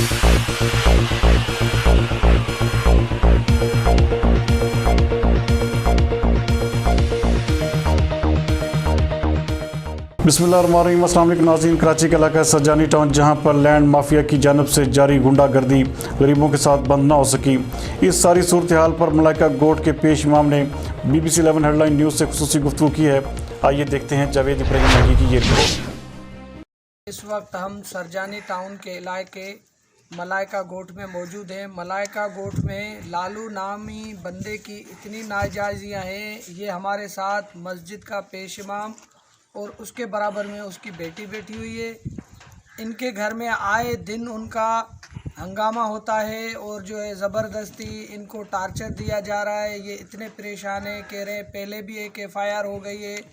बिस्मिल्लाहिर्रहमानिर्रहीम। अस्सलाम वालेकुम नाज़रीन। कराची का इलाका सरजानी टाउन, जहां पर लैंड माफिया की जानब से जारी गुंडागर्दी गरीबों के साथ बंद न हो सकी, इस सारी सूरत हाल पर मलाइका गोट के पेश इमाम ने BBC 11 हेडलाइन न्यूज़ से खुसूसी गुफ्तगू की है। आइए देखते हैं जावेद इब्राहिम मंगी की ये रिपोर्ट। इस वक्त हम सरजानी टाउन के इलाके मलाइका गोट में मौजूद हैं। मलाइका गोट में लालू नामी बंदे की इतनी नाजायजियाँ हैं। ये हमारे साथ मस्जिद का पेश इमाम और उसके बराबर में उसकी बेटी बैठी हुई है। इनके घर में आए दिन उनका हंगामा होता है और जो है ज़बरदस्ती इनको टार्चर दिया जा रहा है। ये इतने परेशान हैं, कह रहे हैं पहले भी एक FIR हो गई है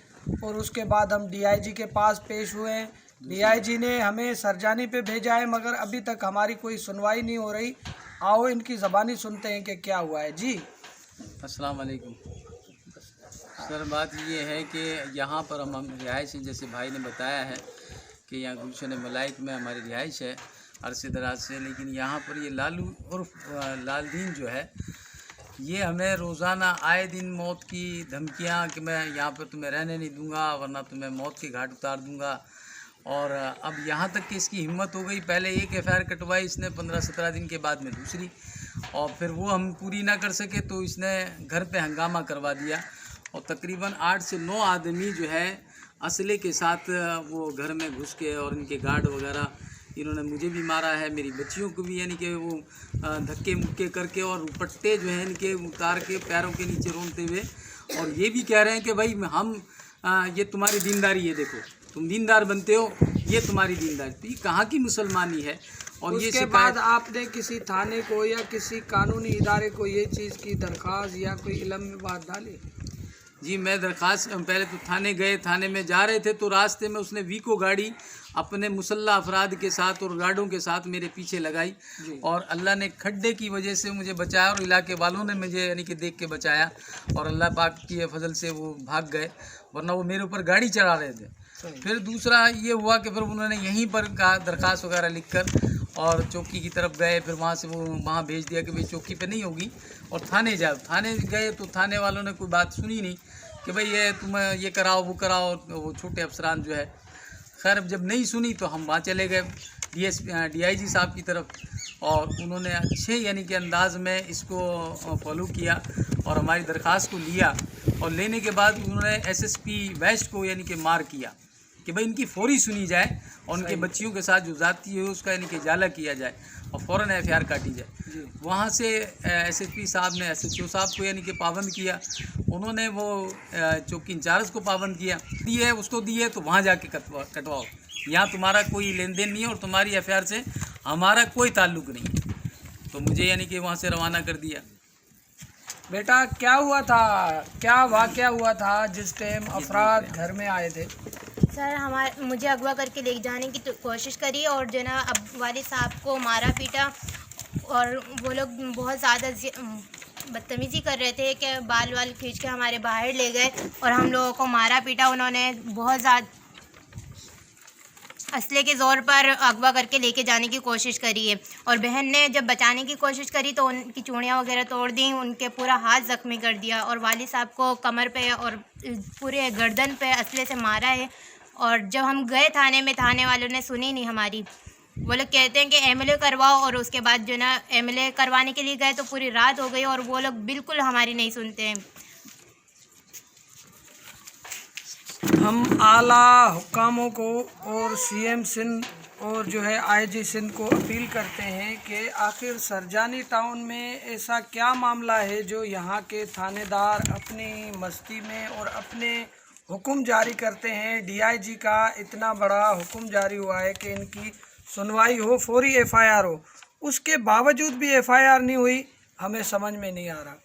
और उसके बाद हम DIG के पास पेश हुए हैं। DIG ने हमें सरजानी पे भेजा है, मगर अभी तक हमारी कोई सुनवाई नहीं हो रही। आओ इनकी ज़बानी सुनते हैं कि क्या हुआ है। जी अस्सलाम वालेकुम सर, बात ये है कि यहाँ पर हम रिहाइश हैं, जैसे भाई ने बताया है कि यहाँ गुलशन मलाइक में हमारी रिहाइश है अरसे दराज से। लेकिन यहाँ पर ये लालू उर्फ लालदीन जो है, ये हमें रोज़ाना आए दिन मौत की धमकियाँ कि मैं यहाँ पर तुम्हें रहने नहीं दूँगा, वरना तुम्हें मौत के घाट उतार दूँगा। और अब यहाँ तक कि इसकी हिम्मत हो गई, पहले एक FIR कटवाई इसने 15-17 दिन के बाद में दूसरी, और फिर वो हम पूरी ना कर सके तो इसने घर पे हंगामा करवा दिया। और तकरीबन 8 से 9 आदमी जो है असले के साथ वो घर में घुस के, और इनके गार्ड वगैरह, इन्होंने मुझे भी मारा है, मेरी बच्चियों को भी, यानी कि वो धक्के मुक्के करके और दुपट्टे जो है इनके उतार के पैरों के नीचे रोनते हुए, और ये भी कह रहे हैं कि भाई हम ये तुम्हारी दीनदारी है, देखो तुम दीनदार बनते हो, ये तुम्हारी दीनदारी। तो ये कहाँ की मुसलमानी है। और उसके बाद आपने किसी थाने को या किसी कानूनी इदारे को ये चीज़ की दरख्वास्त या कोई इल्म में बात डाली? जी, मैं दरख्वास्त पहले तो थाने गए, थाने में जा रहे थे तो रास्ते में उसने वीको गाड़ी अपने मुसल्ला अफराद के साथ और गार्डों के साथ मेरे पीछे लगाई, और अल्लाह ने खड्डे की वजह से मुझे बचाया और इलाके वालों ने मुझे यानी कि देख के बचाया, और अल्लाह पाक की फजल से वो भाग गए, वरना वो मेरे ऊपर गाड़ी चढ़ा रहे थे। फिर दूसरा ये हुआ कि फिर उन्होंने यहीं पर दरख्वास्त वगैरह लिखकर और चौकी की तरफ गए, फिर वहाँ से वो वहाँ भेज दिया कि भाई चौकी पे नहीं होगी और थाने जाओ। थाने गए तो थाने वालों ने कोई बात सुनी नहीं कि भाई ये तुम ये कराओ वो कराओ, वो छोटे अफसरान जो है। खैर जब नहीं सुनी तो हम वहाँ चले गए DIG साहब की तरफ, और उन्होंने अच्छे यानी कि अंदाज में इसको फॉलो किया और हमारी दरख्वास्त को लिया, और लेने के बाद उन्होंने SSP वेस्ट को यानी कि मार किया कि भाई इनकी फौरी सुनी जाए और उनके बच्चियों के साथ जो जाती है उसका यानी कि जाला किया जाए और फ़ौरन FIR काटी जाए। वहाँ से SSP साहब ने SHO साहब को यानी कि पाबंद किया, उन्होंने वो चौकी इंचार्ज को पाबंद किया, दिए उसको दिए तो वहाँ जाके कटवाओ, यहाँ तुम्हारा कोई लेन देन नहीं है और तुम्हारी FIR से हमारा कोई ताल्लुक़ नहीं है। तो मुझे यानी कि वहाँ से रवाना कर दिया। बेटा क्या हुआ था, क्या वाक़या हुआ था जिस टाइम अफराद घर में आए थे? सर मुझे अगवा करके ले जाने की कोशिश करी और जो ना अब वाले साहब को मारा पीटा, और वो लोग बहुत ज़्यादा बदतमीज़ी कर रहे थे कि बाल वाल खींच के हमारे बाहर ले गए और हम लोगों को मारा पीटा। उन्होंने बहुत ज़्यादा असले के ज़ोर पर अगवा करके लेके जाने की कोशिश करी है, और बहन ने जब बचाने की कोशिश करी तो उनकी चूड़ियाँ वगैरह तोड़ दी, उनके पूरा हाथ ज़ख्मी कर दिया, और वालिद साहब को कमर पे और पूरे गर्दन पे असले से मारा है। और जब हम गए थाने में, थाने वालों ने सुनी नहीं हमारी। वो लोग कहते हैं कि MLA करवाओ, और उसके बाद जो ना MLA करवाने के लिए गए तो पूरी रात हो गई और वो लोग बिल्कुल हमारी नहीं सुनते हैं। हम आला हुक्कामों को और CM सिंध और जो है IG सिंध को अपील करते हैं कि आखिर सरजानी टाउन में ऐसा क्या मामला है जो यहाँ के थानेदार अपनी मस्ती में और अपने हुक्म जारी करते हैं। DIG का इतना बड़ा हुक्म जारी हुआ है कि इनकी सुनवाई हो, फौरी FIR हो, उसके बावजूद भी FIR नहीं हुई। हमें समझ में नहीं आ रहा।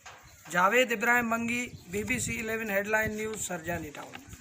जावेद इब्राहिम मंगी, BBC 11 headline news, Sarjani town.